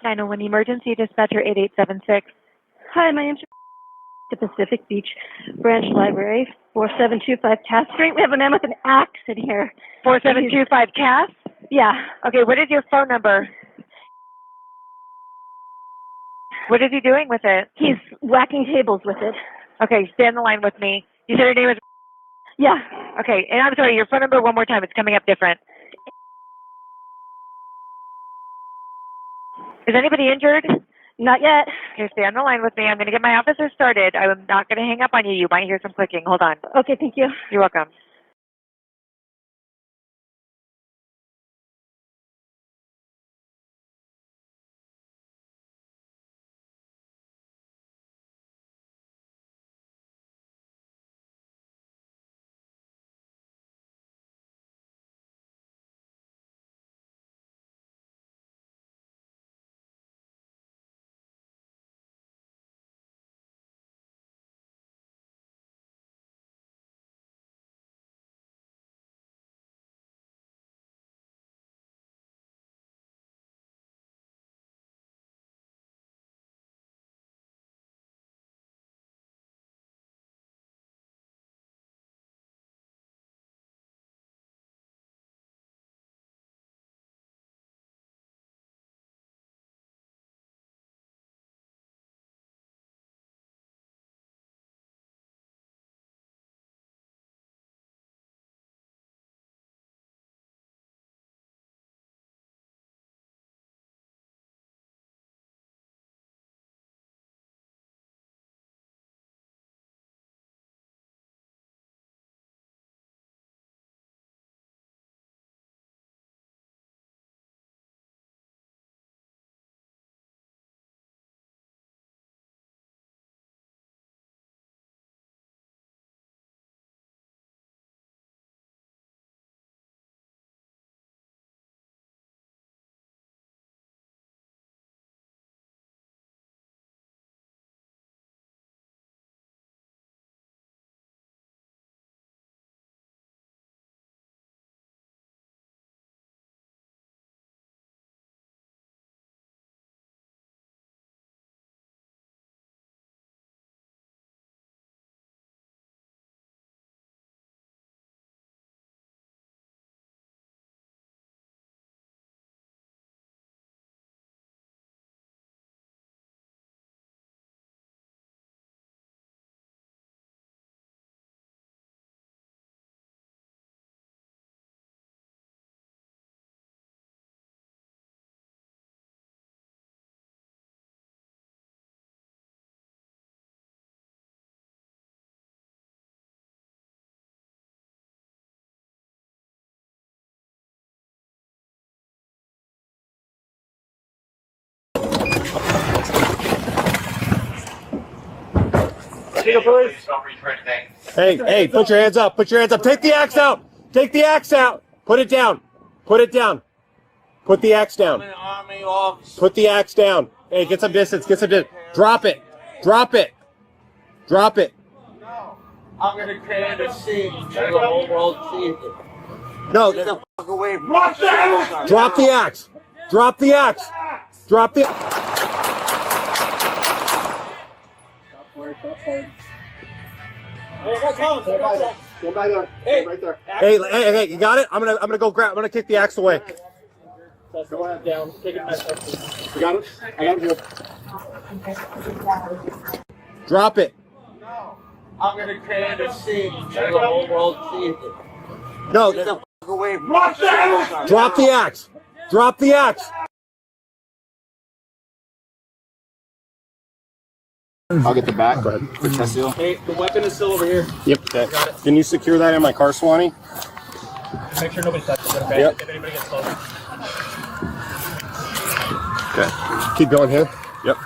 901 Emergency Dispatcher 8876. Hi, my name's the Pacific Beach Branch Library, 4725 Cass Street. We have a man with an axe in here. 4725 Cass? Yeah. Okay, what is your phone number? What is he doing with it? He's whacking tables with it. Okay, stay on the line with me. You said your name is... Yeah. Okay, and I'm sorry, your phone number one more time. It's coming up different. Is anybody injured? Not yet. Okay, stay on the line with me. I'm going to get my officer started. I'm not going to hang up on you. You might hear some clicking. Hold on. Okay, thank you. You're welcome. Hey, put your hands up. Put your hands up. Take the axe out. Take the axe out. Put it down. Put it down. Put the axe down. Put the axe down. Hey, get some distance. Get some distance. Drop it. Drop it. Drop it. I'm going to create a scene so the whole world sees it. No. Get the fuck away from Drop the axe. Drop the axe. Drop the axe. Hey, you got it? I'm gonna go grab. I'm gonna kick the axe away. Go ahead, down. Take it back up. You got it? I got it. Drop it. No. I'm going to create a scene so the whole world sees it. No. Get the fuck away from Drop the axe. Drop the axe. I'll get the back. Go ahead. The chest seal. Hey, the weapon is still over here. Yep. Okay. Got it. Can you secure that in my car, Swanee? Make sure nobody touches it, okay? Yep. If anybody gets close. Okay. Keep going here. Yep.